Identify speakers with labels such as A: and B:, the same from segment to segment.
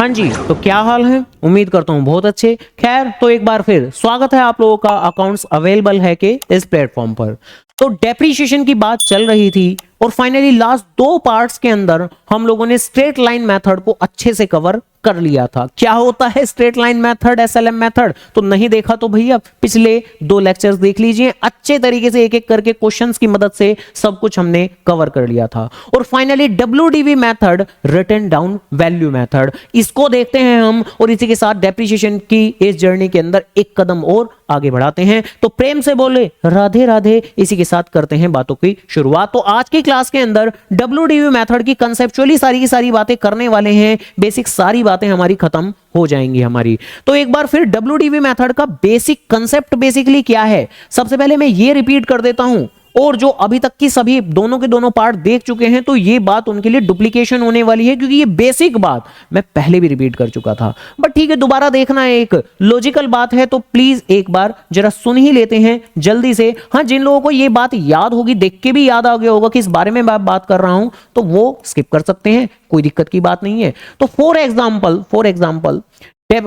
A: हाँ जी, तो क्या हाल है? उम्मीद करता हूँ बहुत अच्छे। खैर, तो एक बार फिर स्वागत है आप लोगों का अकाउंट्स अवेलेबल है के इस प्लेटफॉर्म पर। तो डेप्रीशिएशन की बात चल रही थी और फाइनली लास्ट दो पार्ट्स के अंदर हम लोगों ने स्ट्रेट लाइन मेथड को अच्छे से कवर कर लिया था। क्या होता है straight line method, SLM method? तो नहीं देखा तो भैया पिछले दो लेक्चर्स देख लीजिए, अच्छे तरीके से एक एक करके क्वेश्चंस की मदद से सब कुछ हमने कवर कर लिया था। और finally WDV method, written down value method, इसको देखते हैं हम और इसी के साथ डेप्रीशिएशन की इस जर्नी के अंदर एक कदम और आगे बढ़ाते हैं। तो प्रेम से बोले राधे राधे, इसी के साथ करते हैं बातों की शुरुआत। तो आज की क्लास के अंदर डब्ल्यूडीवी मेथड की कंसेप्चुअली सारी की सारी बातें करने वाले हैं, बेसिक सारी बातें हमारी खत्म हो जाएंगी हमारी। तो एक बार फिर डब्ल्यूडीवी मेथड का बेसिक कंसेप्ट बेसिकली क्या है, सबसे पहले मैं ये रिपीट कर देता हूं। और जो अभी तक की सभी दोनों के दोनों पार्ट देख चुके हैं तो ये बात उनके लिए डुप्लीकेशन होने वाली है, क्योंकि ये बेसिक बात मैं पहले भी रिपीट कर चुका था। बट ठीक है, दोबारा देखना है, एक लॉजिकल बात है, तो प्लीज एक बार जरा सुन ही लेते हैं जल्दी से। हाँ, जिन लोगों को ये बात याद होगी, देख के भी याद आ गया होगा कि इस बारे में मैं बात कर रहा हूं, तो वो स्किप कर सकते हैं, कोई दिक्कत की बात नहीं है। तो फॉर एग्जाम्पल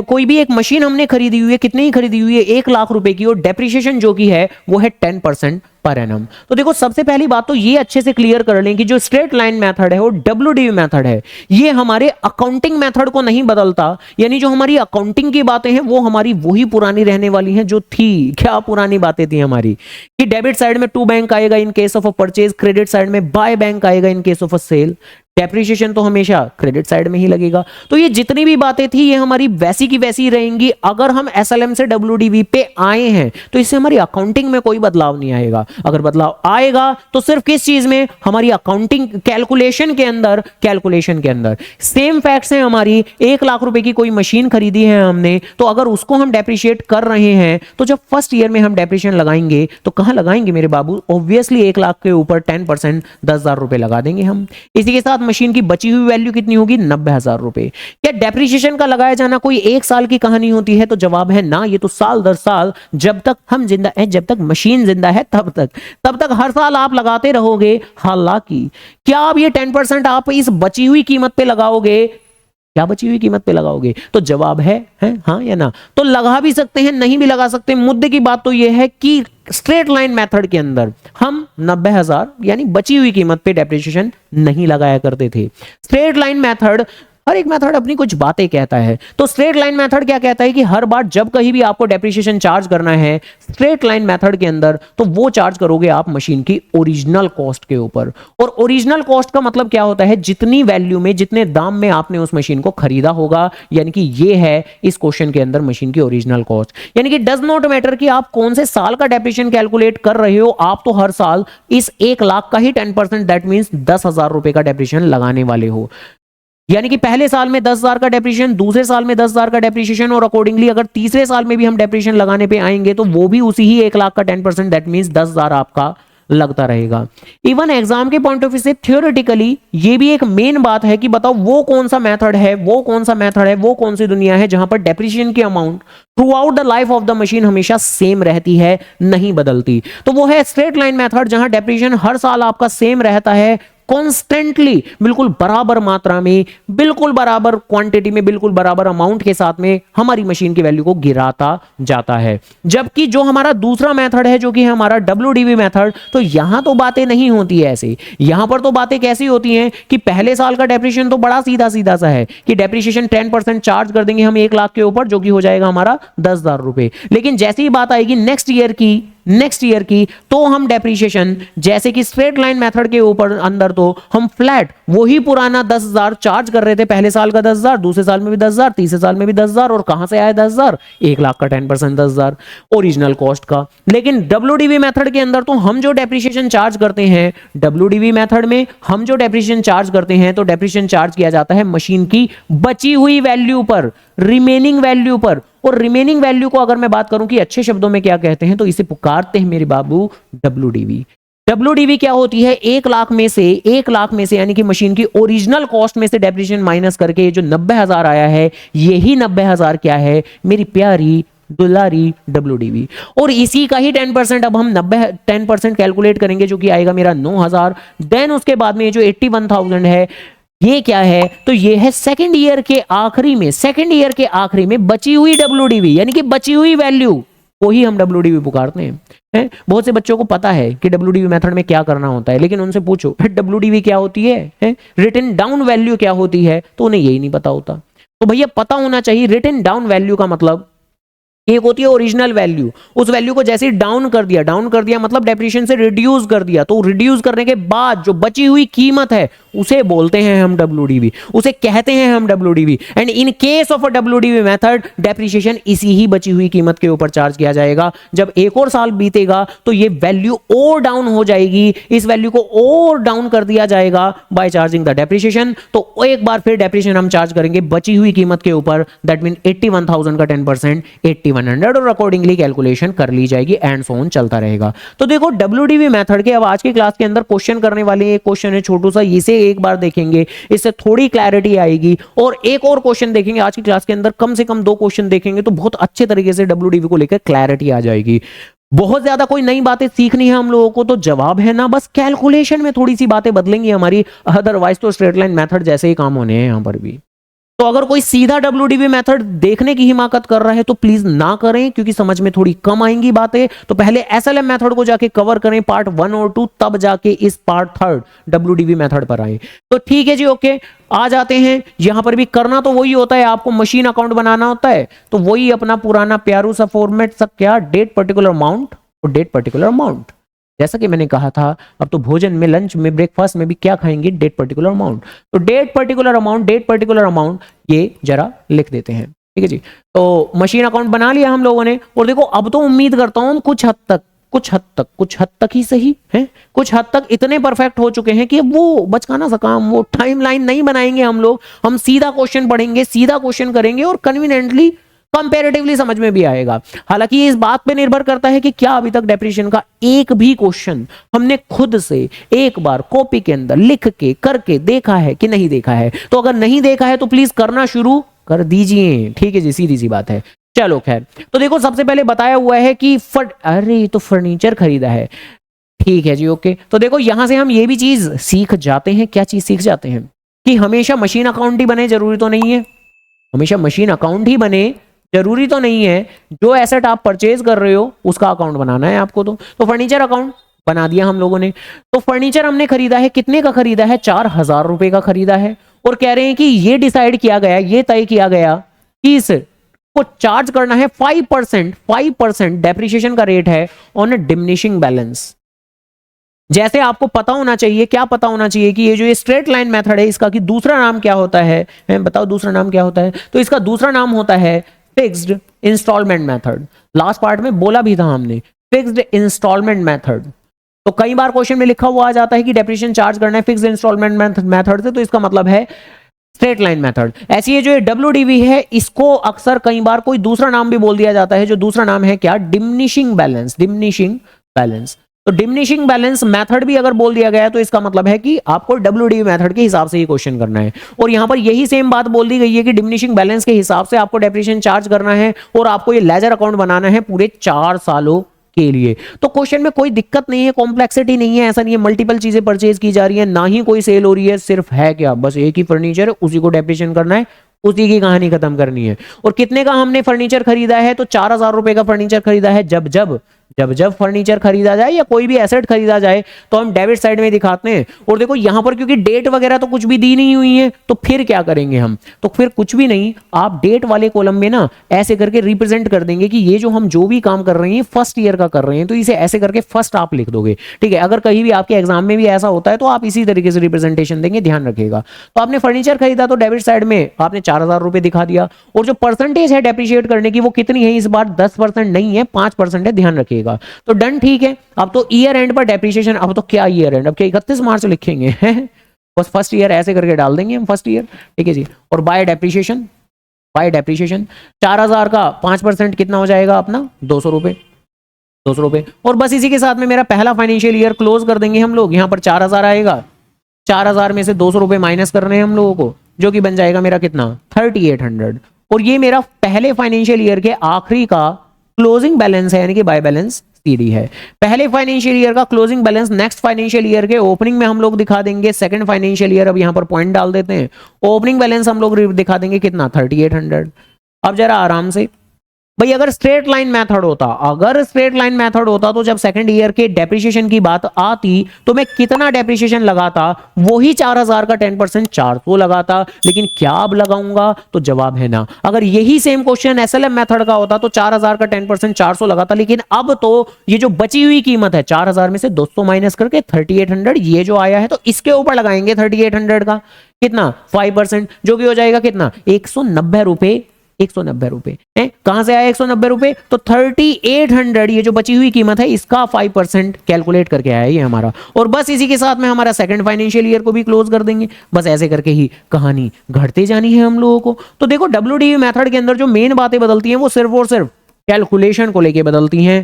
A: कोई भी एक मशीन हमने खरीदी हुई है, कितनी ही खरीदी हुई है, 1 लाख रुपए की, और डेप्रीशिएशन जो की है वो है 10% पर एनम। तो देखो, सबसे पहली बात तो ये अच्छे से क्लियर कर लें कि जो स्ट्रेट लाइन मेथड है वो डब्ल्यूडीवी मेथड है, ये हमारे अकाउंटिंग मेथड को नहीं बदलता। यानी जो हमारी अकाउंटिंग की बातें हैं वो हमारी वही पुरानी रहने वाली हैं जो थी। क्या पुरानी बातें थी हमारी कि डेबिट साइड में टू बैंक आएगा in case of a purchase, credit side में बाय बैंक आएगा in case of a sale, depreciation तो हमेशा क्रेडिट साइड में ही लगेगा। तो ये जितनी भी बातें थी ये हमारी वैसी की वैसी रहेंगी। अगर हम एसएलएम से डब्ल्यूडीवी पे आए हैं तो इससे हमारी अकाउंटिंग में कोई बदलाव नहीं आएगा। अगर बदलाव आएगा तो सिर्फ किस चीज में, हमारी अकाउंटिंग कैलकुलेशन के अंदर। सेम फैक्ट्स हैं हमारी, 1 लाख रुपए की कोई मशीन खरीदी है हमने, तो अगर उसको हम डेप्रीशिएट कर रहे हैं तो जब फर्स्ट ईयर में हम डेप्रीशिएशन लगाएंगे तो कहां लगाएंगे मेरे बाबू? ऑब्वियसली 1 लाख के ऊपर 10% 10,000 रुपए लगा देंगे हम। इसी के साथ मशीन की बची हुई वैल्यू कितनी होगी? 90,000 रुपए। क्या डेप्रीशिएशन का लगाया जाना कोई 1 साल की कहानी होती है? तो जवाब है ना, ये तो साल दर साल, जब तक हम जिंदा हैं, जब तक मशीन जिंदा है तब तक हर साल आप लगाते रहोगे। हालांकि क्या आप ये 10% आप इस बची हुई कीमत पे लगाओगे? क्या बची हुई कीमत पे लगाओगे? तो जवाब है हाँ या ना। तो लगा भी सकते हैं, नहीं भी लगा सकते। मुद्दे की बात तो यह है कि स्ट्रेट लाइन मेथड के अंदर हम 90,000 यानी बची हुई कीमत पे डेप्रीशिएशन नहीं लगाया करते थे। स्ट्रेट लाइन मेथड, हर एक मेथड अपनी कुछ बातें कहता है। तो स्ट्रेट लाइन मेथड क्या कहता है कि हर बार जब कहीं भी आपको डेप्रीशिएशन चार्ज करना है स्ट्रेट लाइन मेथड के अंदर, तो वो चार्ज करोगे आप मशीन की ओरिजिनल कॉस्ट के ऊपर। और ओरिजिनल कॉस्ट का मतलब क्या होता है? जितनी वैल्यू में, जितने दाम में आपने उस मशीन को खरीदा होगा, यानी कि ये है इस क्वेश्चन के अंदर मशीन की ओरिजिनल कॉस्ट। यानी कि डज नॉट मैटर कि आप कौन से साल का डेप्रीशिएशन कैलकुलेट कर रहे हो, आप तो हर साल इस 1 लाख का ही 10%, दैट मींस 10,000 रुपए का डेप्रीशिएशन लगाने वाले हो। यानी कि पहले साल में 10,000 का डेप्रीशिएशन, दूसरे साल में 10,000 का डेप्रीशिएशन, और अकॉर्डिंगली अगर तीसरे साल में भी हम डेप्रीशिएशन लगाने पे आएंगे तो वो भी उसी ही 1 लाख का 10%, दैट मींस 10,000 आपका लगता रहेगा। इवन एग्जाम के पॉइंट ऑफ व्यू से थियोरेटिकली ये भी एक मेन बात है कि बताओ वो कौन सा मेथड है, वो कौन सी दुनिया है जहां पर डेप्रीशिएशन की amount through out the life of the machine हमेशा सेम रहती है, नहीं बदलती। तो वो है स्ट्रेट लाइन मेथड, जहां डेप्रीशिएशन हर साल आपका सेम रहता है, कॉन्स्टेंटली, बिल्कुल बराबर मात्रा में, बिल्कुल बराबर क्वांटिटी में, बिल्कुल बराबर अमाउंट के साथ में हमारी मशीन की वैल्यू को गिराता जाता है। जबकि जो हमारा दूसरा मेथड है जो कि है हमारा डब्ल्यूडीवी मेथड, तो यहां तो बातें नहीं होती है ऐसे। यहां पर तो बातें कैसी होती हैं कि पहले साल का डेप्रीशिएशन तो बड़ा सीधा सीधा सा है कि डेप्रीशिएशन 10% चार्ज कर देंगे हम 1 लाख के ऊपर, जो कि हो जाएगा हमारा 10,000 रुपए। लेकिन जैसे ही बात आएगी नेक्स्ट ईयर की, तो हम डेप्रीशिएशन जैसे कि स्ट्रेट लाइन मेथड के ऊपर अंदर तो हम फ्लैट वही पुराना 10,000 चार्ज कर रहे थे। पहले साल का 10,000, दूसरे साल में भी 10,000, तीसरे साल में भी 10,000, और कहां से आया 10,000? 1 लाख का 10% 10,000 ओरिजिनल कॉस्ट का। लेकिन डब्ल्यूडीवी मेथड के अंदर तो हम जो डेप्रीशिएशन चार्ज करते हैं, डब्ल्यूडीवी मेथड में हम जो डेप्रीशिएशन चार्ज करते हैं, तो डेप्रीशिएशन चार्ज किया जाता है मशीन की बची हुई वैल्यू पर, रिमेनिंग वैल्यू पर। और रिमेनिंग वैल्यू को अगर मैं बात करूं कि अच्छे शब्दों में क्या कहते हैं, तो इसे पुकारते हैं मेरे बाबू डब्ल्यूडीवी। डब्ल्यूडीवी क्या होती है? 1 लाख में से यानी कि मशीन की ओरिजिनल कॉस्ट में से डेप्रीशिएशन माइनस करके ये जो 90,000 आया है, यही 90,000 क्या है मेरी प्यारी दुलारी डब्ल्यूडीवी। और इसी का ही 10% अब हम 10% कैलकुलेट करेंगे, जो कि आएगा मेरा 9,000। देन उसके बाद में ये जो 81,000 है, ये क्या है, तो ये है सेकंड ईयर के आखिरी में, सेकंड ईयर के आखिरी में बची हुई डब्ल्यूडीवी, यानी कि बची हुई वैल्यू को ही हम डब्ल्यूडीवी पुकारते हैं। बहुत से बच्चों को पता है कि डब्ल्यूडीवी मेथड में क्या करना होता है, लेकिन उनसे पूछो डब्ल्यूडीवी क्या होती है, रिटन डाउन वैल्यू क्या होती है, तो उन्हें यही नहीं पता होता। तो भैया पता होना चाहिए रिटन डाउन वैल्यू का मतलब एक होती है ओरिजिनल वैल्यू, उस वैल्यू को जैसे डाउन कर दिया मतलब डेप्रिसिएशन से रिड्यूस कर दिया, तो रिड्यूस करने के बाद जो बची हुई कीमत है उसे बोलते हैं हम डब्ल्यूडीवी, उसे कहते हैं हम WDV. And in case of a WDV method depreciation इसी ही बची हुई कीमत के ऊपर चार्ज किया जाएगा। जब एक और साल बीतेगा तो ये वैल्यू और डाउन हो जाएगी, इस वैल्यू को और डाउन कर दिया जाएगा बाय चार्जिंग द डेप्रिसिएशन। तो एक बार फिर डेप्रिसिएशन हम चार्ज करेंगे बची हुई कीमत के ऊपर, दैट मीन 81,000 का 10% 8100, और अकॉर्डिंगली कैलकुलेशन कर ली जाएगी एंड सो ऑन चलता रहेगा। तो देखो डब्ल्यूडीवी मेथड के अब आज की क्लास के अंदर क्वेश्चन करने वाले एक क्वेश्चन है छोटू सा, इसे एक बार देखेंगे, इससे थोड़ी क्लैरिटी आएगी। और एक और क्वेश्चन देखेंगे आज की क्लास के अंदर, कम से कम 2 क्वेश्चन देखेंगे तो बहुत अच्छे तरीके से डब्ल्यूडीवी को लेकर क्लैरिटी आ जाएगी। बहुत ज्यादा कोई नई बातें सीखनी है हम लोगों को तो जवाब है ना, बस कैलकुलेशन में थोड़ी सी बातें बदलेंगी हमारी, अदरवाइज तो स्ट्रेट लाइन मेथड जैसे ही काम होने हैं यहां पर भी। तो अगर कोई सीधा डब्ल्यूडीवी मेथड देखने की हिमाकत कर रहा है तो प्लीज ना करें, क्योंकि समझ में थोड़ी कम आएंगी बातें। तो पहले एसएलएम मेथड को जाके कवर करें पार्ट 1 और 2, तब जाके इस पार्ट 3 डब्ल्यूडीवी मेथड पर आए। तो ठीक है जी, ओके, आ जाते हैं। यहां पर भी करना तो वही होता है, आपको मशीन अकाउंट बनाना होता है, तो वही अपना पुराना प्यारू सा फॉर्मेट, सब क्या, डेट पर्टिकुलर अमाउंट और डेट पर्टिकुलर अमाउंट। जैसा कि मैंने कहा था, अब तो भोजन में, लंच में, ब्रेकफास्ट में भी क्या खाएंगे, डेट पर्टिकुलर अमाउंट। तो date particular amount, date particular amount, ये जरा लिख देते हैं, ठीक है जी। तो मशीन अकाउंट बना लिया हम लोगों ने, और देखो अब तो उम्मीद करता हूं कुछ हद तक ही सही है, कुछ हद तक इतने परफेक्ट हो चुके हैं कि वो बचकाना सा काम, वो टाइमलाइन नहीं बनाएंगे हम लोग, हम सीधा क्वेश्चन पढ़ेंगे, सीधा क्वेश्चन करेंगे और कन्वीनियंटली कंपैरेटिवली समझ में भी आएगा। हालांकि ये इस बात पे निर्भर करता है कि क्या अभी तक डेप्रिसिएशन का एक भी क्वेश्चन हमने खुद से एक बार कॉपी के अंदर लिख के करके देखा है कि नहीं देखा है। तो अगर नहीं देखा है तो प्लीज करना शुरू कर दीजिए, ठीक है जी, सीधी सी बात है। चलो खैर, तो देखो सबसे पहले बताया हुआ है कि अरे तो फर्नीचर खरीदा है, ठीक है जी, ओके। तो देखो यहां से हम ये भी चीज सीख जाते हैं, क्या चीज सीख जाते हैं, कि हमेशा मशीन अकाउंट ही बने जरूरी तो नहीं है, हमेशा मशीन अकाउंट ही बने जरूरी तो नहीं है, जो एसेट आप परचेज कर रहे हो उसका अकाउंट बनाना है आपको। तो फर्नीचर अकाउंट बना दिया हम लोगों ने। तो फर्नीचर हमने खरीदा है, कितने का खरीदा है, 4,000 रुपए का खरीदा है, और कह रहे हैं कि ये डिसाइड किया गया, ये तय किया गया कि इस को चार्ज करना है 5% डेप्रिसिएशन का रेट है ऑन डिमिनिशिंग बैलेंस। जैसे आपको पता होना चाहिए, क्या पता होना चाहिए कि ये जो ये स्ट्रेट लाइन मेथड है इसका कि दूसरा नाम क्या होता है, बताओ दूसरा नाम क्या होता है। तो इसका दूसरा नाम होता है fixed instalment method. Last part में बोला भी था हमने, फिक्स्ड इंस्टॉलमेंट मेथड। तो कई बार क्वेश्चन में लिखा हुआ आ जाता है कि डेप्रिसिएशन चार्ज करना है फिक्स्ड इंस्टॉलमेंट मेथड से, तो इसका मतलब है स्ट्रेट लाइन मेथड। ऐसी ये जो डब्ल्यूडीवी है इसको अक्सर कई बार कोई दूसरा नाम भी बोल दिया जाता है, जो दूसरा नाम है क्या, डिमिनिशिंग बैलेंस, डिमिनिशिंग बैलेंस। तो डिमिनिशिंग बैलेंस मेथड भी अगर बोल दिया गया है तो इसका मतलब है कि आपको डब्ल्यूडीवी मेथड के हिसाब से ही क्वेश्चन करना है। और यहां पर यही सेम बात बोल दी गई है कि डिमिनिशिंग बैलेंस के हिसाब से आपको डेप्रिसिएशन चार्ज करना है और आपको ये लेजर अकाउंट बनाना है पूरे 4 सालों के लिए। तो क्वेश्चन में कोई दिक्कत नहीं है, कॉम्प्लेक्सिटी नहीं है, ऐसा नहीं है मल्टीपल चीजें परचेज की जा रही है, ना ही कोई सेल हो रही है, सिर्फ है क्या, बस एक ही फर्नीचर है, उसी को डेप्रिसिएशन करना है, उसी की कहानी खत्म करनी है। और कितने का हमने फर्नीचर खरीदा है, तो 4,000 रुपए का फर्नीचर खरीदा है। जब फर्नीचर खरीदा जाए या कोई भी एसेट खरीदा जाए तो हम डेबिट साइड में दिखाते हैं। और देखो यहां पर क्योंकि डेट वगैरह तो कुछ भी दी नहीं हुई है, तो फिर क्या करेंगे हम, तो फिर कुछ भी नहीं, आप डेट वाले कॉलम में ना ऐसे करके रिप्रेजेंट कर देंगे कि ये जो हम जो भी काम कर रहे हैं फर्स्ट ईयर का कर रहे हैं, तो इसे ऐसे करके फर्स्ट आप लिख दोगे, ठीक है। अगर कहीं भी आपके एग्जाम में भी ऐसा होता है तो आप इसी तरीके से रिप्रेजेंटेशन देंगे, ध्यान रखिएगा। तो आपने फर्नीचर खरीदा तो डेबिट साइड में आपने 4,000 रुपए दिखा दिया, और जो परसेंटेज है डेप्रिशिएट करने की वो कितनी है, इस बार 10% नहीं है, 5% है, ध्यान रखिएगा। तो डन, ठीक है। अब तो ईयर एंड पर डेप्रिसिएशन, अब तो क्या ईयर एंड, अब क्या 31 मार्च लिखेंगे बस फर्स्ट ईयर ऐसे करके डाल देंगे हम, फर्स्ट ईयर, ठीक है जी। और बाय डेप्रिसिएशन 4,000 का 5% कितना हो जाएगा अपना, 200 रुपए, 200 रुपए। और बस इसी के साथ में मेरा पहला फाइनेंशियल ईयर क्लोज कर देंगे हम लोग। यहां पर 4,000 आएगा, 4,000 में से 200 रुपए माइनस करने हैं हम लोगों को, जो कि बन जाएगा मेरा कितना, 3,800। और ये मेरा पहले फाइनेंशियल ईयर के आखिरी का क्लोजिंग बैलेंस है, यानी कि बाय बैलेंस सीडी है। पहले फाइनेंशियल ईयर का closing balance next financial year के ओपनिंग में हम लोग दिखा देंगे। सेकंड फाइनेंशियल ईयर, अब यहां पर पॉइंट डाल देते हैं, ओपनिंग बैलेंस हम लोग दिखा देंगे कितना, 3800। अब जरा आराम से भाई, अगर स्ट्रेट लाइन मेथड होता, अगर स्ट्रेट लाइन मेथड होता तो जब सेकंड ईयर के डेप्रिसिएशन की बात आती तो मैं कितना डेप्रिसिएशन लगाता, वही 4000 का 10% 400 लगाता। लेकिन क्या अब लगाऊंगा, तो जवाब है ना। अगर यही सेम क्वेश्चन एसएलएम मेथड का होता तो 4000 का 10% 400 लगाता। लेकिन अब तो ये जो बची हुई कीमत है 4000 में से 200 माइनस करके 3800 ये जो आया है, तो इसके ऊपर लगाएंगे 3800 का कितना 5%, जो कि हो जाएगा कितना 190 रुपए। 190 रुपए है, कहां से आया 190 रुपए, तो 3800 ये जो बची हुई कीमत है इसका 5% कैलकुलेट करके आया ये हमारा। और बस इसी के साथ में हमारा सेकंड फाइनेंशियल ईयर को भी क्लोज कर देंगे। बस ऐसे करके ही कहानी घटते जानी है हम लोगों को। तो देखो WDV मेथड के अंदर जो मेन बातें बदलती हैं वो सिर्फ और सिर्फ कैलकुलेशन को लेके बदलती हैं।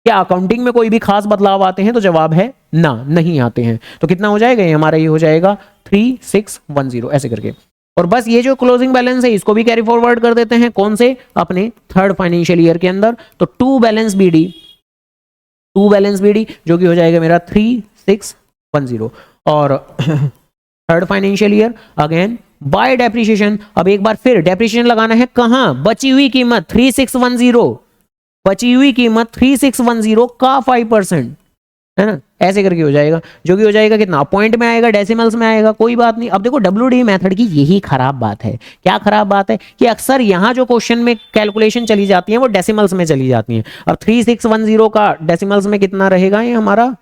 A: क्या अकाउंटिंग में कोई भी खास बदलाव आते हैं, तो जवाब है ना, नहीं आते हैं। तो कितना हो जाएगा ये हमारा, ये हो जाएगा 3610 ऐसे करके। और बस ये जो क्लोजिंग बैलेंस है इसको भी कैरी फॉरवर्ड कर देते हैं, कौन से, अपने थर्ड फाइनेंशियल ईयर के अंदर। तो टू बैलेंस बीडी जो कि हो जाएगा मेरा 3610। और third financial year again bye depreciation. अब एक बार फिर डेप्रिसिएशन लगाना है कहां, बची हुई कीमत 3610, बची हुई कीमत 3610 का 5%, है ना, ऐसे करके हो जाएगा, जो कि हो जाएगा कितना, पॉइंट में आएगा, डेसिमल्स में आएगा, कोई बात नहीं। अब देखो WDV मेथड की यही खराब बात है। क्या खराब बात है, कि अक्सर यहां जो क्वेश्चन में कैलकुलेशन चली जाती है वो डेसिमल्स में चली जाती हैं। अब 3610 का डेसिमल्स में कितना रहेगा ये हमारा,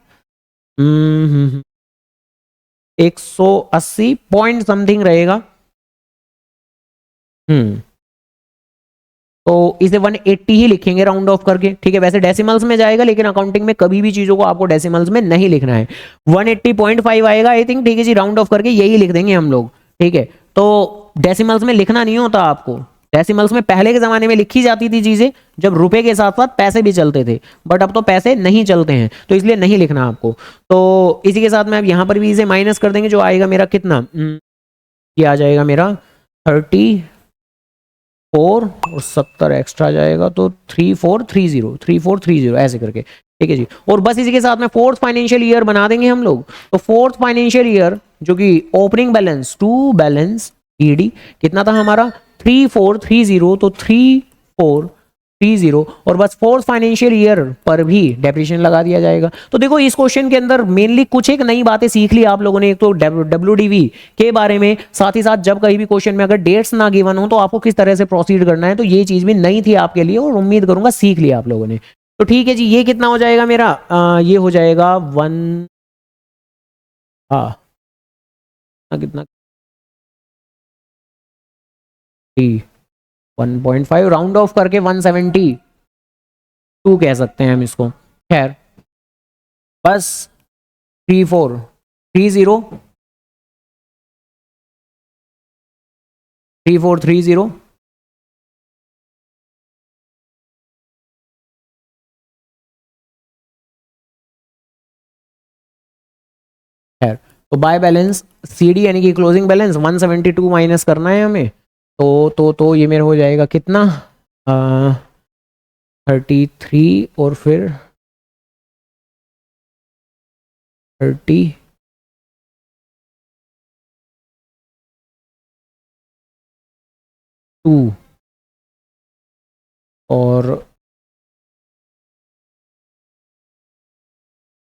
A: 180 पॉइंट समथिंग रहेगा। तो इसे 180 ही लिखेंगे राउंड ऑफ करके, ठीक है। वैसे डेसिमल्स में जाएगा, लेकिन अकाउंटिंग में कभी भी चीजों को आपको डेसिमल्स में नहीं लिखना है। 180.5 आएगा आई थिंक, ठीक है जी, राउंड ऑफ करके यही लिख देंगे हम लोग, ठीक है। तो डेसिमल्स में लिखना नहीं होता आपको, डेसिमल्स में पहले के जमाने में लिखी जाती थी चीजें, जब रुपए के साथ साथ पैसे भी चलते थे, बट अब तो पैसे नहीं चलते हैं, तो इसलिए नहीं लिखना आपको। तो इसी के साथ में अब यहां पर भी इसे माइनस कर देंगे, जो आएगा मेरा कितना, ये आ जाएगा मेरा 34 और 70 एक्स्ट्रा जाएगा, तो 3430 ऐसे करके, ठीक है जी। और बस इसी के साथ में फोर्थ फाइनेंशियल ईयर बना देंगे हम लोग। तो फोर्थ फाइनेंशियल ईयर जो कि opening balance to balanced कितना था हमारा 3430, तो 3430। और बस फोर्थ फाइनेंशियल ईयर पर भी डेप्रिसिएशन लगा दिया जाएगा। तो देखो इस क्वेश्चन के अंदर मेनली कुछ एक नई बातें सीख ली आप लोगों ने, एक तो WDV के बारे में, साथ ही साथ जब कहीं भी क्वेश्चन में अगर डेट्स ना गिवन हो तो आपको किस तरह से प्रोसीड करना है, तो ये चीज भी नई थी आपके लिए, और उम्मीद करूंगा सीख लिया आप लोगों ने। तो ठीक है जी, ये कितना हो जाएगा मेरा, ये हो जाएगा 1, कितना 1.5 राउंड ऑफ करके 172 कह सकते हैं हम इसको। खैर बस 3430 खैर, तो बाय बैलेंस CD यानी कि क्लोजिंग बैलेंस 172 माइनस करना है हमें। तो ये मेरा हो जाएगा कितना, 33 और फिर 32 और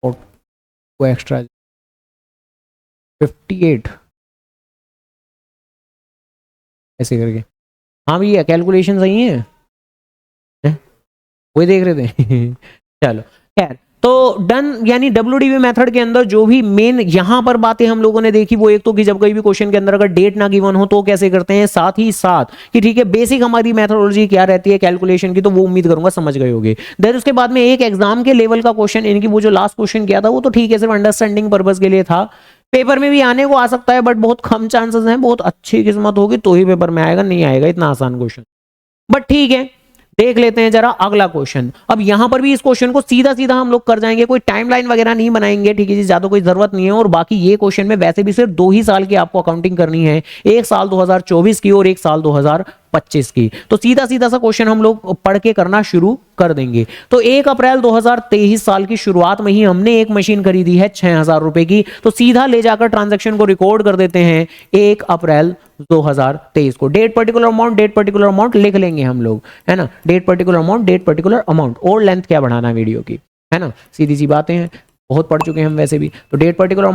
A: वो एक्स्ट्रा 58 ऐसे करके। हाँ भैया कैलकुलेशन सही है, वही देख रहे थे। चलो खैर, तो डन। यानी WDV मेथड के अंदर जो भी मेन यहां पर बातें हम लोगों ने देखी, वो एक तो कि जब कोई भी क्वेश्चन के अंदर अगर डेट ना गिवन हो तो कैसे करते हैं, साथ ही साथ कि ठीक है बेसिक हमारी मेथोडोलॉजी क्या रहती है कैलकुलेशन की, तो वो उम्मीद करूंगा समझ गए होंगे। देन उसके बाद में एक एग्जाम के लेवल का क्वेश्चन, इनकी वो जो लास्ट क्वेश्चन किया था वो तो ठीक है सिर्फ अंडरस्टैंडिंग पर्पज के लिए था, पेपर में भी आने को आ सकता है, बट बहुत कम चांसेस हैं, बहुत अच्छी किस्मत होगी तो ही पेपर में आएगा, नहीं आएगा इतना आसान क्वेश्चन। बट ठीक है, देख लेते हैं जरा अगला क्वेश्चन। अब यहां पर भी इस क्वेश्चन को सीधा सीधा हम लोग कर जाएंगे, कोई टाइमलाइन वगैरह नहीं बनाएंगे, ठीक है जी, ज्यादा कोई जरूरत नहीं है। और बाकी ये क्वेश्चन में वैसे भी सिर्फ 2 ही साल की आपको अकाउंटिंग करनी है, एक साल 2024 की और एक साल 2025 की। तो सीधा सीधा सा क्वेश्चन हम लोग पढ़ के करना शुरू कर देंगे। तो 1 अप्रैल 2023 साल की शुरुआत में ही हमने एक मशीन खरीदी है 6000 रुपए की। तो सीधा ले जाकर ट्रांजैक्शन को रिकॉर्ड कर देते हैं 1 अप्रैल 2023 को। डेट पर्टिकुलर अमाउंट लिख लेंगे हम लोग, है ना। डेट पर्टिकुलर अमाउंट और लेंथ क्या बढ़ाना वीडियो की, है ना, सीधी सी बातें हैं, बहुत पढ़ चुके हैं हम वैसे भी। तो डेट पर्टिकुलर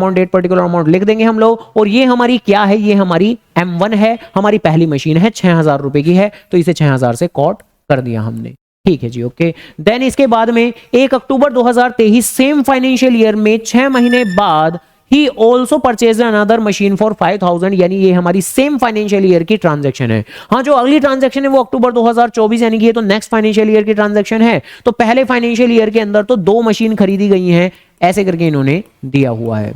A: अमाउंट लिख देंगे हम लोग। और ये हमारी क्या है, ये हमारी M1 है, हमारी पहली मशीन है, 6000 रुपए की है। तो इसे 6000 से कॉट कर दिया हमने, ठीक है जी, ओके। देन इसके बाद में 1 अक्टूबर 2023 सेम फाइनेंशियल ईयर में 6 महीने बाद he also purchase another machine for 5000, यानी ये हमारी सेम फाइनेंशियल ईयर की ट्रांजैक्शन है। हाँ, जो अगली ट्रांजैक्शन है वो अक्टूबर 2024, यानी कि ये तो नेक्स्ट फाइनेंशियल ईयर की ट्रांजैक्शन है। तो पहले फाइनेंशियल ईयर के अंदर तो 2 मशीन खरीदी गई हैं, ऐसे करके इन्होंने दिया हुआ है,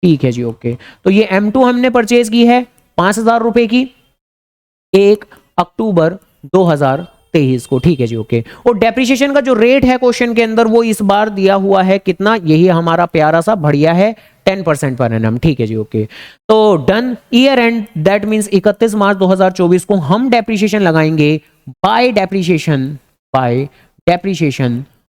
A: ठीक है जी, ओके। तो ये M2 हमने परचेज की है 5000 रुपए की 1 अक्टूबर 2023 को, ठीक है जी, ओके। और डेप्रिसिएशन का जो रेट है क्वेश्चन के अंदर वो इस बार दिया हुआ है कितना, यही हमारा प्यारा सा बढ़िया है 10% पर एनम, ठीक है जी, ओके। तो done. Year and that means 31 मार्च 2024 को हम डेप्रिसिएशन लगाएंगे बाय डेप्रिसिएशन।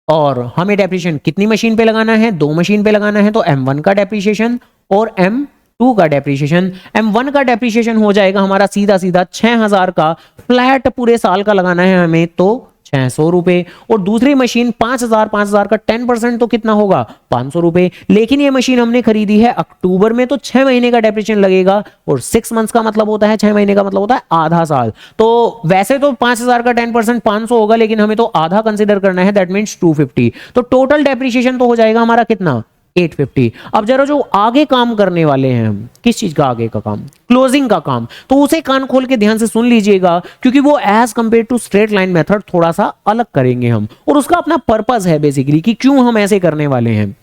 A: और हमें डेप्रिसिएशन कितनी मशीन पे लगाना है, 2 मशीन पे लगाना है। तो M1 का डेप्रिसिएशन और M2 का डेप्रिसिएशन। M1 का डेप्रिसिएशन हो जाएगा हमारा सीधा 6000 का, फ्लैट पूरे साल का लगाना है हमें तो 600 रुपए। और दूसरी मशीन 5000 का 10% तो कितना होगा 500 रुपए। लेकिन ये मशीन हमने खरीदी है अक्टूबर में, तो 6 महीने का डेप्रिसिएशन लगेगा। और 6 मंथ्स का मतलब होता है, 6 महीने का मतलब होता है आधा साल। तो वैसे तो 5000 का 10% 500 होगा, लेकिन हमें तो आधा कंसिडर करना है, दैट मीन्स 250। तो टोटल डेप्रिसिएशन तो हो जाएगा हमारा कितना 850। अब जरा जो आगे काम करने वाले हैं हम, किस चीज का आगे का काम, क्लोजिंग का काम, तो उसे कान खोल के ध्यान से सुन लीजिएगा, क्योंकि वो as compare to straight line method थोड़ा सा अलग करेंगे हम। और उसका अपना पर्पस है बेसिकली कि क्यों हम ऐसे करने वाले हैं।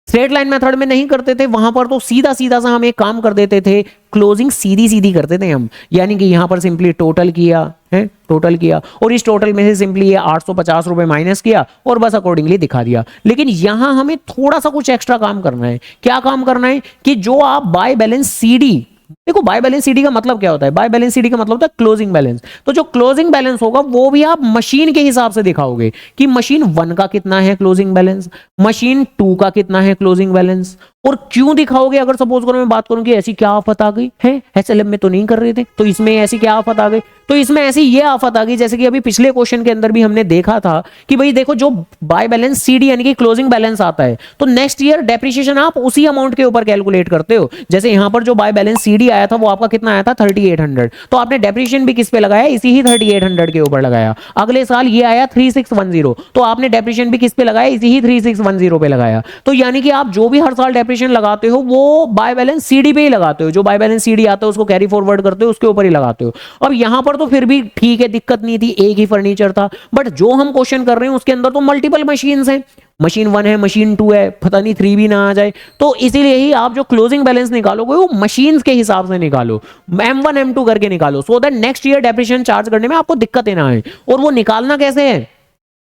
A: स्ट्रेट लाइन मेथड में नहीं करते थे, वहां पर तो सीधा सीधा सा हम एक काम कर देते थे, क्लोजिंग सीधी सीधी करते थे हम। यानी कि यहां पर सिंपली टोटल किया है, टोटल किया, और इस टोटल में से सिंपली ये 850 रुपए माइनस किया और बस अकॉर्डिंगली दिखा दिया। लेकिन यहां हमें थोड़ा सा कुछ एक्स्ट्रा काम करना है। क्या काम करना है कि जो आप बाय बैलेंस CD, देखो बाय बैलेंस CD का मतलब क्या होता है, बाय बैलेंस CD का मतलब होता है क्लोजिंग बैलेंस। तो जो क्लोजिंग बैलेंस होगा वो भी आप मशीन के हिसाब से दिखाओगे कि मशीन 1 का कितना है क्लोजिंग बैलेंस, मशीन 2 का कितना है क्लोजिंग बैलेंस। और क्यों दिखाओगे, अगर सपोज करो मैं बात करूं कि ऐसी क्या आफत आ गई है, SLM में तो नहीं कर रहे थे, तो इसमें ऐसी क्या आफत आ गई, तो इसमें ऐसी ये आफत आ गई जैसे कि अभी पिछले क्वेश्चन के अंदर भी हमने देखा था कि भाई देखो जो बाय बैलेंस CD यानी कि क्लोजिंग बैलेंस आता है, तो नेक्स्ट ईयर डेप्रिसिएशन आप उसी अमाउंट के ऊपर कैलकुलेट करते हो। जैसे यहां पर जो बाय बैलेंस CD आया था वो आपका कितना आया था 3800, तो आपने डेप्रिसिएशन भी किस पे लगाया, इसी ही 3800 के ऊपर लगाया। अगले साल ये आया 3610, तो आपने डेप्रिसिएशन भी किस पे लगाया, इसी ही 3610 पे लगाया। तो यानी कि आप जो भी हर साल डेप्रिसिएशन लगाते हो वो बाय बैलेंस CD पे ही लगाते हो, जो बाय बैलेंस CD आता है उसको कैरी फॉरवर्ड करते हो, उसके ऊपर ही लगाते हो। अब यहां पर तो फिर भी ठीक है, दिक्कत नहीं थी, एक ही फर्नीचर था। बट जो हम क्वेश्चन कर रहे हैं उसके अंदर तो मल्टीपल मशीन्स हैं, मशीन 1 है, मशीन 2 है, पता नहीं 3 भी ना आ जाए। तो इसीलिए ही आप जो क्लोजिंग बैलेंस निकालोगे वो मशीन्स के हिसाब से निकालो, M1 M2 करके निकालो, so that next year depreciation charge करने में आपको दिक्कत ना आए। और वो निकालना कैसे है,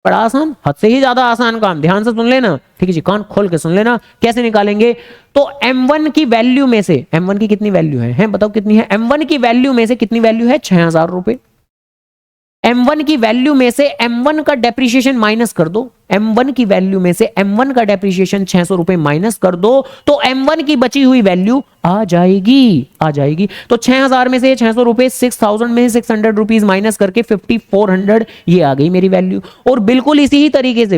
A: बड़ा आसान, हद से ही ज्यादा आसान काम, ध्यान से सुन लेना, ठीक है जी, कान खोल के सुन लेना। कैसे निकालेंगे, तो M1 की वैल्यू में से, M1 की कितनी वैल्यू है बताओ कितनी है, M1 की वैल्यू में से कितनी वैल्यू है 6000 रुपए। M1 की वैल्यू में से M1 का डेप्रिसिएशन माइनस कर दो, M1 की वैल्यू में से M1 का डेप्रिसिएशन 600 रुपए माइनस कर दो, तो M1 की बची हुई वैल्यू आ जाएगी। तो 6000 में से 600 रुपए, 6000 में से 600 रुपीज माइनस करके 5400, ये आ गई मेरी वैल्यू। और बिल्कुल इसी ही तरीके से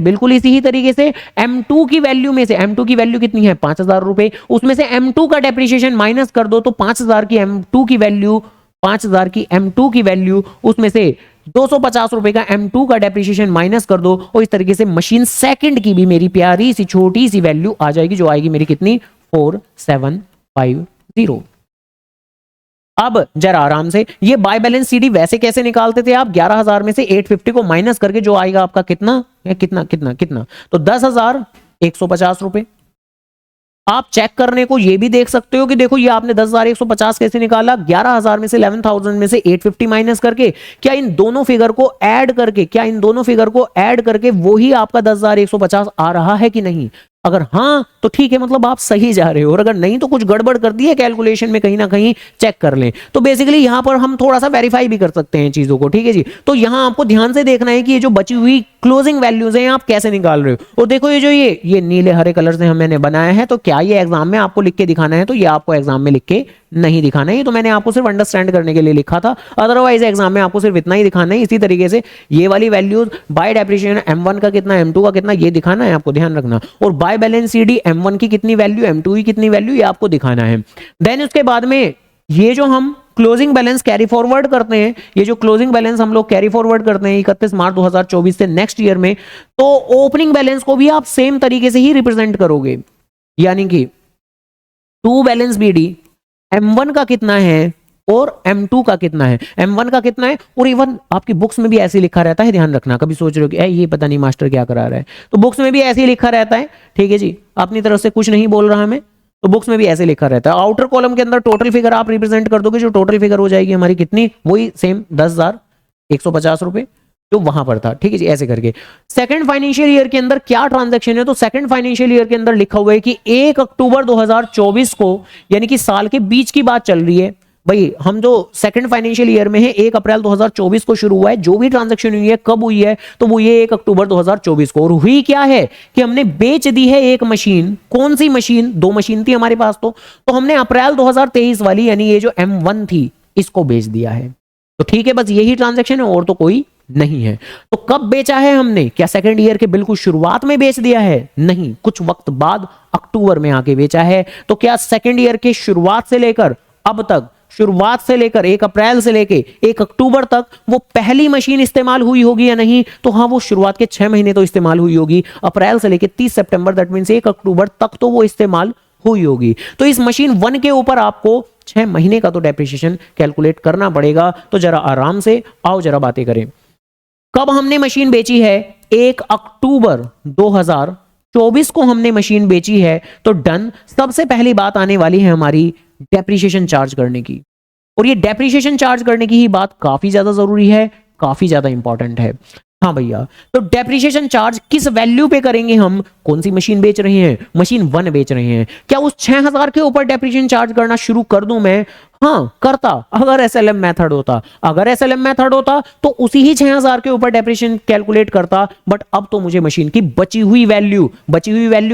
A: M2 की वैल्यू में से, M2 की वैल्यू कितनी है 5000 रुपए, उसमें से M2 का डेप्रिसिएशन माइनस कर दो, तो 5000 की M2 की वैल्यू, 5000 की M2 की वैल्यू, उसमें से 250 रुपए का M2 का डेप्रिसिएशन माइनस कर दो, और इस तरीके से मशीन सेकंड की भी मेरी प्यारी सी छोटी सी वैल्यू आ जाएगी, जो आएगी मेरी कितनी 4750। अब जरा आराम से, ये बाय बैलेंस CD वैसे कैसे निकालते थे आप, 11000 में से 850 को माइनस करके जो आएगा आपका कितना, तो 10150 रुपए। आप चेक करने को ये भी देख सकते हो कि देखो ये आपने 10150 कैसे निकाला, 11000 में से 11000 में से 850 माइनस करके, क्या इन दोनों फिगर को ऐड करके, वो ही आपका 10150 आ रहा है कि नहीं। अगर हाँ तो ठीक है, मतलब आप सही जा रहे हो, और अगर नहीं तो कुछ गड़बड़ कर दी है कैलकुलेशन में, कहीं ना कहीं चेक कर लें। तो बेसिकली यहां पर हम थोड़ा सा वेरीफाई भी कर सकते हैं चीजों को, ठीक है जी। तो यहां आपको ध्यान से देखना है कि ये जो बची हुई क्लोजिंग वैल्यूज हैं आप कैसे निकाल रहे हो। और देखो ये जो ये नीले हरे कलर से हमने बनाया है, तो क्या ये एग्जाम में आपको लिख के दिखाना है? तो ये आपको एग्जाम में लिख के नहीं दिखाना है, ये तो मैंने आपको सिर्फ अंडरस्टैंड करने के लिए लिखा था, अदरवाइज एग्जाम में आपको सिर्फ इतना ही दिखाना है। इसी तरीके से ये वाली वैल्यूज बाय डेप्रिसिएशन M1 का कितना, M2 का कितना, ये दिखाना है आपको, ध्यान रखना। और बाय बैलेंस CD M1 की कितनी वैल्यू, M2 की कितनी वैल्यू, ये आपको दिखाना है। देन उसके बाद में ये जो हम क्लोजिंग बैलेंस कैरी फॉरवर्ड करते हैं, ये जो क्लोजिंग बैलेंस हम लोग कैरी फॉरवर्ड करते हैं 31 मार्च 2024 से नेक्स्ट ईयर में, तो ओपनिंग बैलेंस को भी आप सेम तरीके से ही रिप्रेजेंट करोगे, यानी कि टू बैलेंस BD M1 का कितना है और M2 का कितना है, M1 का कितना है। और इवन आपकी बुक्स में भी ऐसे लिखा रहता है, ध्यान रखना। कभी सोच रहे हो कि ये पता नहीं मास्टर क्या करा रहा है, तो बुक्स में भी ऐसे ही लिखा रहता है, ठीक है जी। अपनी तरफ से कुछ नहीं बोल रहा मैं, तो बुक्स में भी ऐसे लिखा रहता है। आउटर कॉलम के अंदर टोटल फिगर आप रिप्रेजेंट कर दोगे, जो टोटल फिगर हो जाएगी हमारी कितनी, वही सेम 10,150 रुपए जो वहां पर था, ठीक है जी, ऐसे करके। सेकंड फाइनेंशियल ईयर के अंदर क्या ट्रांजैक्शन है, तो सेकंड फाइनेंशियल ईयर के अंदर लिखा हुआ है कि 1 अक्टूबर 2024 को, यानी कि साल के बीच की बात चल रही है भाई, हम जो सेकंड फाइनेंशियल ईयर में है 1 अप्रैल 2024 को शुरू हुआ है, जो भी ट्रांजैक्शन हुई है कब हुई है, तो वो ये 1 अक्टूबर 2024 को। और हुई क्या है कि हमने बेच दी है एक मशीन। कौन सी मशीन, दो मशीन थी हमारे पास, तो हमने अप्रैल 2023 वाली, यानी ये जो M1 थी, इसको बेच दिया है। तो ठीक है, बस यही ट्रांजैक्शन है और तो कोई नहीं है। तो कब बेचा है हमने, क्या सेकंड ईयर के बिल्कुल शुरुआत में बेच दिया है? नहीं, कुछ वक्त बाद अक्टूबर में आके बेचा है। तो क्या सेकंड ईयर के शुरुआत से लेकर अब तक, शुरुआत से लेकर 1 अप्रैल से लेकर 1 अक्टूबर तक वो पहली मशीन इस्तेमाल हुई होगी या नहीं? तो हाँ, वो शुरुआत के 6 महीने तो इस्तेमाल हुई होगी, अप्रैल से लेकर 30 सितंबर, दैट मींस 1 अक्टूबर तक तो वो इस्तेमाल हुई होगी। तो इस मशीन 1 के ऊपर आपको 6 महीने का तो डेप्रिसिएशन कैलकुलेट करना पड़ेगा। तो जरा आराम से आओ जरा बातें करें। कब हमने मशीन बेची है? 1 अक्टूबर 2024 को हमने मशीन बेची है। तो डन। सबसे पहली बात आने वाली है हमारी डेप्रिसिएशन चार्ज करने की, और ये डेप्रिसिएशन चार्ज करने की ही बात काफी ज्यादा जरूरी है, काफी ज्यादा इंपॉर्टेंट है। हाँ भैया, तो डेप्रिसिएशन चार्ज किस वैल्यू पे करेंगे हम? कौन सी मशीन बेच रहे हैं? मशीन 1 बेच रहे हैं। क्या उस 6000 के ऊपर डेप्रिसिएशन चार्ज करना शुरू कर दूं मैं? हाँ, करता, अगर एसएलएम मेथड होता। अगर एसएलएम मेथड होता तो उसी ही 6000 के ऊपर डेप्रिसिएशन कैलकुलेट करता। बट अब तो मुझे मशीन की बची हुई वैल्यू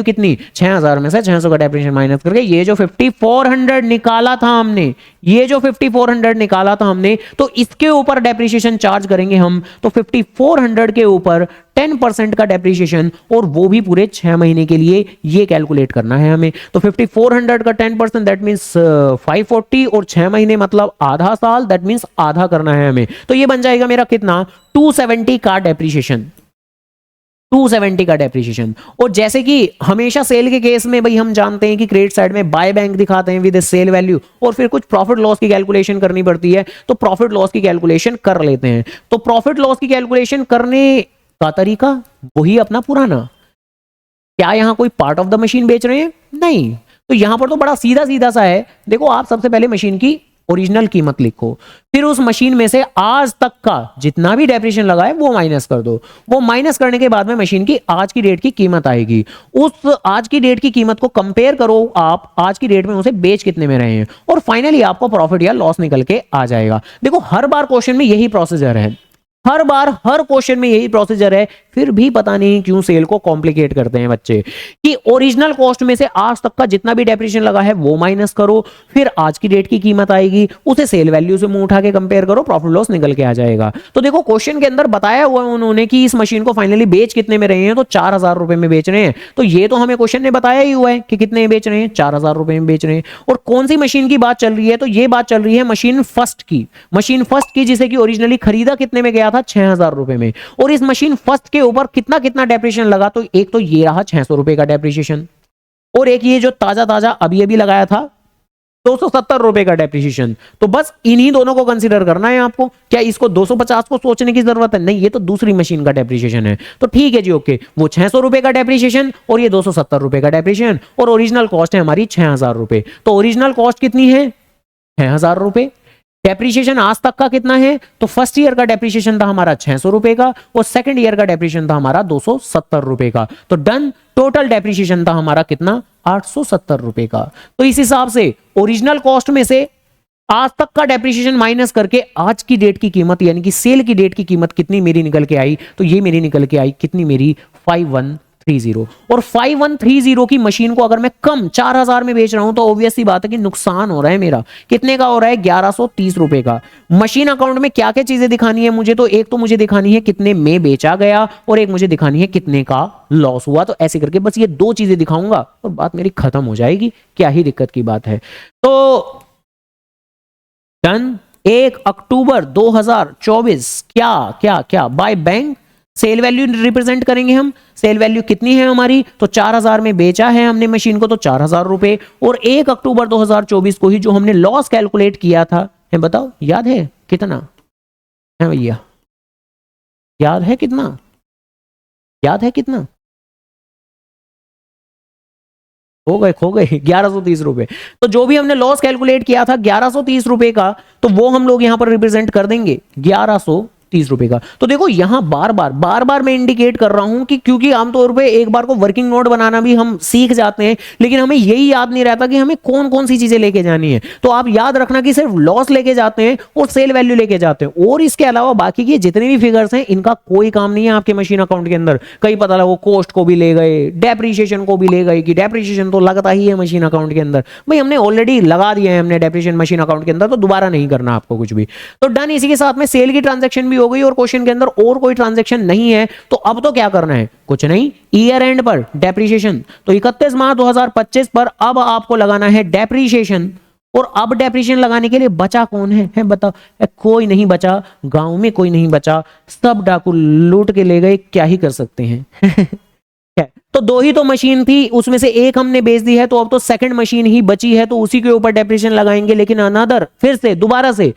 A: कितनी, 6000 में से 600 का डेप्रिसिएशन माइनस करके ये जो 5400 निकाला था हमने, ये जो 5400 निकाला था हमने, तो इसके ऊपर डेप्रिसिएशन चार्ज करेंगे हम। तो 5400 के ऊपर 10% का डेप्रिसिएशन, और वो भी पूरे 6 महीने के लिए, ये कैलकुलेट करना है हमें। तो 5400 का 10% दैट मींस 540, और 6 महीने मतलब आधा साल, दैट मींस आधा करना है हमें। तो ये बन जाएगा मेरा कितना, 270 का डेप्रिसिएशन, 270 का डेप्रिसिएशन। और जैसे कि हमेशा सेल के केस में भाई हम जानते हैं कि क्रेडिट साइड में बाय बैंक दिखाते हैं विद सेल वैल्यू, और फिर कुछ प्रॉफिट लॉस की कैलकुलेशन करनी पड़ती है, तो प्रॉफिट लॉस की कैलकुलेशन कर लेते हैं। तो प्रॉफिट लॉस की कैलकुलेशन करने का तरीका वही अपना पुराना। क्या यहां कोई पार्ट ऑफ द मशीन बेच रहे हैं? नहीं। तो यहां पर तो बड़ा सीधा सीधा सा है। देखो, आप सबसे पहले मशीन की ओरिजिनल कीमत लिखो, फिर उस मशीन में से आज तक का जितना भी डेप्रिसिएशन लगा है वो माइनस कर दो। वो माइनस करने के बाद में मशीन की आज की डेट की कीमत आएगी। उस आज की डेट की कीमत को कंपेयर करो आप आज की डेट में उसे बेच कितने में रहे हैं, और फाइनली आपको प्रॉफिट या लॉस निकल के आ जाएगा। देखो, हर बार क्वेश्चन में यही प्रोसीजर है, हर बार हर क्वेश्चन में यही प्रोसीजर है। फिर भी पता नहीं क्यों सेल को कॉम्प्लिकेट करते हैं बच्चे, कि ओरिजिनल कॉस्ट में से आज तक का जितना भी डेप्रिसिएशन लगा है वो माइनस करो, फिर आज की डेट की कीमत आएगी, उसे सेल वैल्यू से मुंह उठा के कंपेयर करो, प्रॉफिट लॉस निकल के आ जाएगा। तो देखो, क्वेश्चन के अंदर बताया हुआ है उन्होंने कि इस मशीन को फाइनली बेच कितने में रहे हैं, तो 4000 रुपए में बेच रहे हैं। तो ये तो हमें क्वेश्चन ने बताया ही हुआ है कि कितने बेच रहे हैं, 4000 रुपए में बेच रहे हैं। और कौन सी मशीन की बात चल रही है? तो ये बात चल रही है मशीन फर्स्ट की, मशीन फर्स्ट की, जिसे कि ओरिजिनली खरीदा कितने में गया था, 6000 रुपए में। और इस मशीन फर्स्ट के ऊपर कितना कितना डेप्रिसिएशन लगा? तो एक तो ये रहा 600 रुपए का डेप्रिसिएशन, और एक ये जो ताजा ताजा अभी अभी लगाया था 270 रुपए का डेप्रिसिएशन। तो बस इन्हीं दोनों को कंसीडर करना है आपको। क्या इसको 250 को सोचने की जरूरत है? नहीं, ये तो दूसरी मशीन का डेप्रिसिएशन है। तो ठीक है जी, ओके, वो 600 रुपए का डेप्रिसिएशन और ये 270 रुपए का डेप्रिसिएशन, और ओरिजिनल कॉस्ट है हमारी 6000 रुपए। तो ओरिजिनल कॉस्ट कितनी है? 6000 रुपए। डेप्रीशिएशन आज तक का कितना है, तो फर्स्ट ईयर का डेप्रीशिएशन था हमारा 600 रुपए का और सेकंड ईयर का डेप्रीशिएशन था हमारा 270 रुपए का। तो डन, टोटल डेप्रीशिएशन था हमारा कितना, 870 रुपए का। तो इस हिसाब से ओरिजिनल कॉस्ट में से आज तक का डेप्रीशिएशन माइनस करके आज की डेट की कीमत यानी कि सेल की डेट की कीमत कितनी मेरी निकल के आई, तो ये मेरी निकल के आई कितनी, मेरी 5130। और 5130 की मशीन को अगर मैं कम 4000 में बेच रहा हूं तो ऑब्वियस सी बात है कि नुकसान हो रहा है मेरा। कितने का हो रहा है, 1130 रुपए का। मशीन अकाउंट में क्या क्या चीजें दिखानी है मुझे, तो एक तो मुझे दिखानी है कितने में बेचा गया और एक मुझे दिखानी है कितने का लॉस हुआ। तो ऐसे करके बस ये दो चीजें दिखाऊंगा और बात मेरी खत्म हो जाएगी, क्या ही दिक्कत की बात है। तो डन, 1 अक्टूबर 2024 क्या क्या क्या by bank sale value represent करेंगे हम। सेल वैल्यू कितनी है हमारी, तो 4000 में बेचा है हमने मशीन को, तो 4000 रुपए। और 1 अक्टूबर 2024 को ही जो हमने लॉस कैलकुलेट किया था, है बताओ याद है कितना है भैया, याद है कितना, याद है कितना, खो गए 1130 रुपए। तो जो भी हमने लॉस कैलकुलेट किया था 1130 रुपए का, तो वो हम लोग यहां पर रिप्रेजेंट कर देंगे 1130 रुपए का। तो देखो यहां बार बार मैं इंडिकेट कर रहा हूं कि क्योंकि आमतौर पे एक बार को वर्किंग नोट बनाना भी हम सीख जाते हैं, लेकिन हमें यही याद नहीं रहता कि हमें कौन कौन सी चीजें लेके जानी है। तो आप याद रखना कि सिर्फ लॉस लेके जाते हैं और सेल वैल्यू लेके जाते हैं, और इसके अलावा बाकी के जितने भी फिगर्स हैं इनका कोई काम नहीं है आपके मशीन अकाउंट के अंदर। कई पता लगा वो कॉस्ट को भी ले गए, डेप्रीशिएशन को भी ले गए कि डेप्रीशिएशन तो लगता ही है मशीन अकाउंट के अंदर। भाई हमने ऑलरेडी लगा दिया है हमने डेप्रीशिएशन मशीन अकाउंट के अंदर, तो दोबारा नहीं करना आपको कुछ भी। तो डन, इसी के साथ में सेल की ट्रांजैक्शन भी हो गई और क्वेश्चन के अंदर और कोई ट्रांजैक्शन नहीं है। तो अब तो क्या करना है, कुछ नहीं, ईयर एंड पर डेप्रीशिएशन, तो 31 मार्च 2025 पर अब आपको लगाना है डेप्रीशिएशन। और अब डेप्रीशिएशन लगाने के लिए बचा कौन है बताओ, कोई नहीं बचा, गांव में कोई नहीं बचा, सब डाकू लूट के ले गए, क्या ही कर सकते हैं। तो दो ही तो मशीन थी, उसमें से एक हमने बेच दी है, तो अब तो सेकंड मशीन ही बची है, तो उसी के ऊपर डेप्रीशिएशन लगाएंगे। लेकिन अनदर फिर से दोबारा से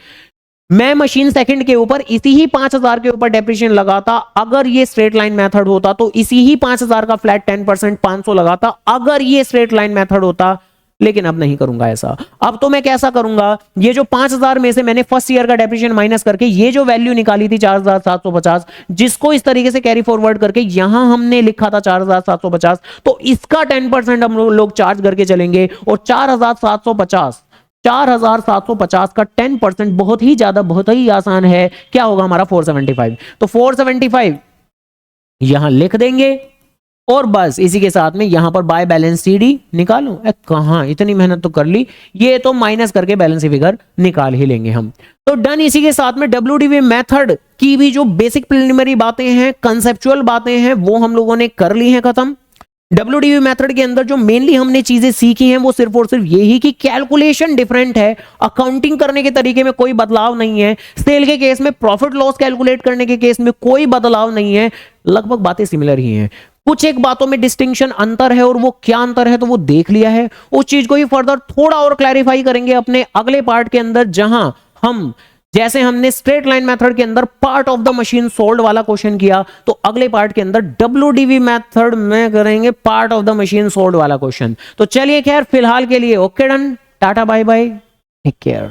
A: मैं मशीन सेकंड के ऊपर इसी ही 5000 के ऊपर डेप्रीशिएशन लगाता, अगर ये स्ट्रेट लाइन मेथड होता तो इसी ही 5000 का फ्लैट 10% 500 लगाता, अगर ये स्ट्रेट लाइन मेथड होता। लेकिन अब नहीं करूंगा ऐसा। अब तो मैं कैसा करूंगा, ये जो 5000 में से मैंने फर्स्ट ईयर का डेप्रीशिएशन माइनस करके ये जो वैल्यू निकाली थी 4750, जिसको इस तरीके से कैरी फॉरवर्ड करके यहां हमने लिखा था 4750, तो इसका 10% हम लोग चार्ज करके चलेंगे। और 4750 का 10% बहुत ही ज्यादा, बहुत ही आसान है, क्या होगा हमारा 475। तो 475 यहां लिख देंगे और बस इसी के साथ में यहां पर बाय बैलेंस सीडी निकालो। कहां इतनी मेहनत तो कर ली, ये तो माइनस करके बैलेंस फिगर निकाल ही लेंगे हम। तो डन, इसी के साथ में WDV मेथड की भी जो बेसिक प्रिलिमिनरी बातें हैं, कंसेप्चुअल बातें हैं, वो हम लोगों ने कर ली हैं खत्म। WDV मेथड के अंदर जो मेनली हमने चीजें सीखी हैं वो सिर्फ और सिर्फ यही कि कैलकुलेशन डिफरेंट है, अकाउंटिंग करने के तरीके में कोई बदलाव नहीं है, सेल के केस में प्रॉफिट लॉस कैलकुलेट करने के केस में कोई बदलाव नहीं है, लगभग बातें सिमिलर ही हैं। कुछ एक बातों में डिस्टिंक्शन अंतर है, और वो क्या अंतर है तो वो देख लिया है, उस चीज को ही फर्दर थोड़ा और क्लैरिफाई करेंगे अपने अगले पार्ट के अंदर, जहां हम जैसे हमने स्ट्रेट लाइन मेथड के अंदर part of the machine sold वाला क्वेश्चन किया, तो अगले पार्ट के अंदर WDV मेथड में करेंगे part of the machine sold वाला क्वेश्चन। तो चलिए खैर फिलहाल के लिए okay done, tata bye bye, take care.